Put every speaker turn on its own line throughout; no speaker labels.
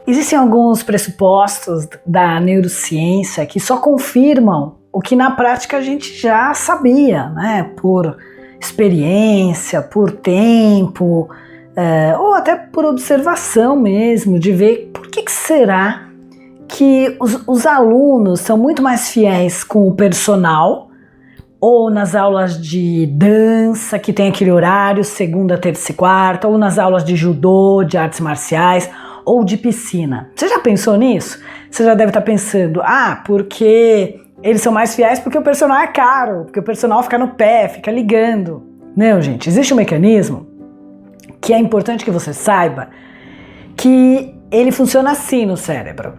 Existem alguns pressupostos da neurociência que só confirmam o que na prática a gente já sabia, né? Por experiência, por tempo, ou até por observação mesmo, de ver por que será que os alunos são muito mais fiéis com o personal, ou nas aulas de dança, que tem aquele horário, segunda, terça e quarta, ou nas aulas de judô, de artes marciais, ou de piscina. Você já pensou nisso? Você já deve estar pensando, porque eles são mais fiéis porque o personal é caro, porque o personal fica no pé, fica ligando. Não, gente, existe um mecanismo que é importante que você saiba que ele funciona assim no cérebro.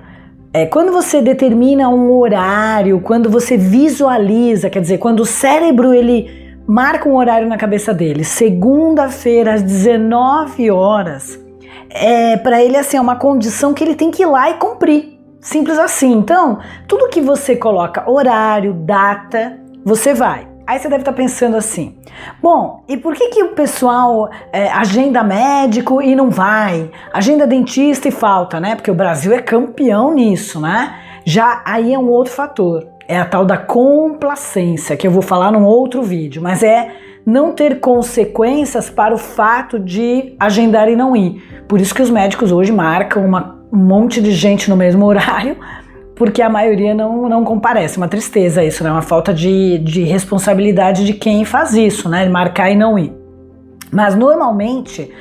Quando você determina um horário, quando você visualiza, quer dizer, quando o cérebro ele marca um horário na cabeça dele, segunda-feira às 19 horas, para ele assim, é uma condição que ele tem que ir lá e cumprir. Simples assim. Então, tudo que você coloca horário, data, você vai. Aí você deve estar pensando assim, bom, e por que o pessoal agenda médico e não vai? Agenda dentista e falta, né? Porque o Brasil é campeão nisso, né? Já aí é um outro fator, é a tal da complacência, que eu vou falar num outro vídeo, mas é não ter consequências para o fato de agendar e não ir. Por isso que os médicos hoje marcam um monte de gente no mesmo horário, porque a maioria não comparece. Uma tristeza isso, né? Uma falta de responsabilidade de quem faz isso, né? Marcar e não ir. Mas normalmente,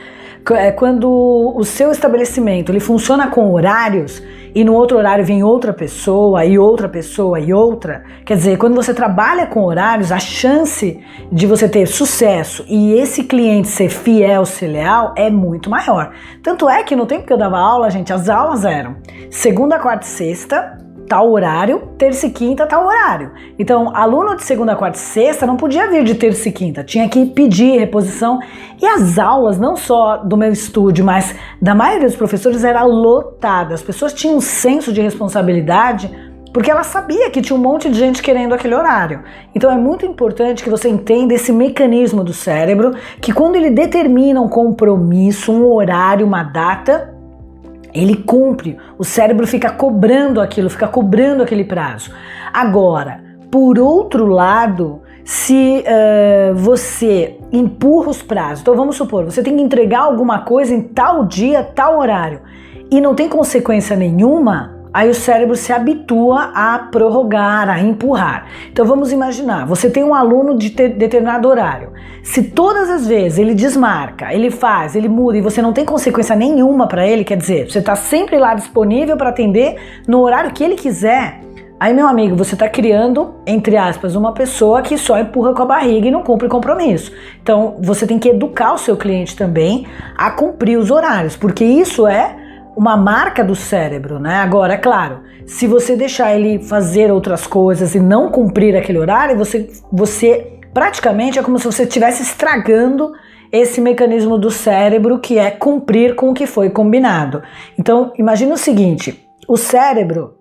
quando o seu estabelecimento ele funciona com horários e no outro horário vem outra pessoa e outra pessoa e outra, quer dizer, quando você trabalha com horários, a chance de você ter sucesso e esse cliente ser fiel, ser leal, é muito maior. Tanto é que no tempo que eu dava aula, gente, as aulas eram segunda, quarta e sexta, tal horário, terça e quinta, tal horário. Então, aluno de segunda, quarta e sexta não podia vir de terça e quinta, tinha que pedir reposição. E as aulas, não só do meu estúdio, mas da maioria dos professores, era lotada. As pessoas tinham um senso de responsabilidade porque ela sabia que tinha um monte de gente querendo aquele horário. Então é muito importante que você entenda esse mecanismo do cérebro, que quando ele determina um compromisso, um horário, uma data, ele cumpre, o cérebro fica cobrando aquilo, fica cobrando aquele prazo. Agora, por outro lado, se você empurra os prazos, então vamos supor, você tem que entregar alguma coisa em tal dia, tal horário, e não tem consequência nenhuma, aí o cérebro se habitua a prorrogar, a empurrar. Então vamos imaginar, você tem um aluno de determinado horário. Se todas as vezes ele desmarca, ele faz, ele muda e você não tem consequência nenhuma para ele, quer dizer, você está sempre lá disponível para atender no horário que ele quiser, aí meu amigo, você está criando, entre aspas, uma pessoa que só empurra com a barriga e não cumpre compromisso. Então você tem que educar o seu cliente também a cumprir os horários, porque isso é uma marca do cérebro, né? Agora, é claro, se você deixar ele fazer outras coisas e não cumprir aquele horário, você praticamente é como se você estivesse estragando esse mecanismo do cérebro que é cumprir com o que foi combinado. Então, imagina o seguinte, o cérebro,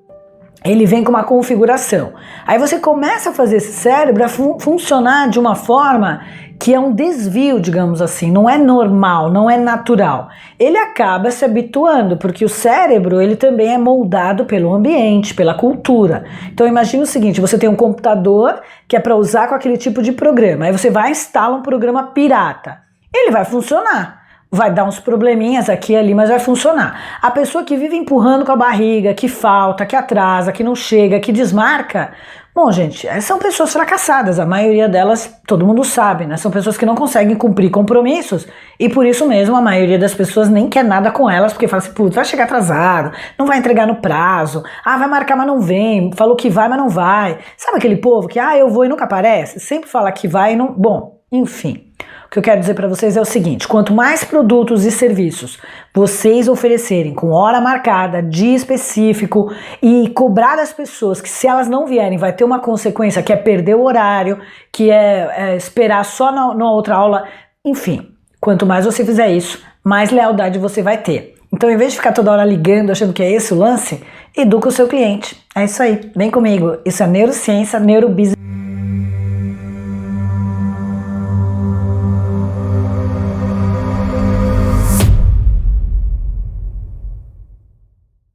ele vem com uma configuração. Aí você começa a fazer esse cérebro a funcionar de uma forma que é um desvio, digamos assim, não é normal, não é natural. Ele acaba se habituando, porque o cérebro ele também é moldado pelo ambiente, pela cultura. Então imagine o seguinte, você tem um computador que é para usar com aquele tipo de programa, aí você vai instalar um programa pirata, ele vai funcionar. Vai dar uns probleminhas aqui e ali, mas vai funcionar. A pessoa que vive empurrando com a barriga, que falta, que atrasa, que não chega, que desmarca, bom, gente, são pessoas fracassadas, a maioria delas, todo mundo sabe, né? São pessoas que não conseguem cumprir compromissos e por isso mesmo a maioria das pessoas nem quer nada com elas, porque fala assim, putz, vai chegar atrasado, não vai entregar no prazo, vai marcar, mas não vem, falou que vai, mas não vai. Sabe aquele povo que, eu vou e nunca aparece? Sempre fala que vai e não... Bom, enfim... O que eu quero dizer para vocês é o seguinte, quanto mais produtos e serviços vocês oferecerem com hora marcada, dia específico e cobrar das pessoas que se elas não vierem vai ter uma consequência que é perder o horário, que é esperar só na outra aula, enfim, quanto mais você fizer isso, mais lealdade você vai ter. Então, em vez de ficar toda hora ligando, achando que é esse o lance, educa o seu cliente. É isso aí, vem comigo. Isso é neurociência, neurobusiness.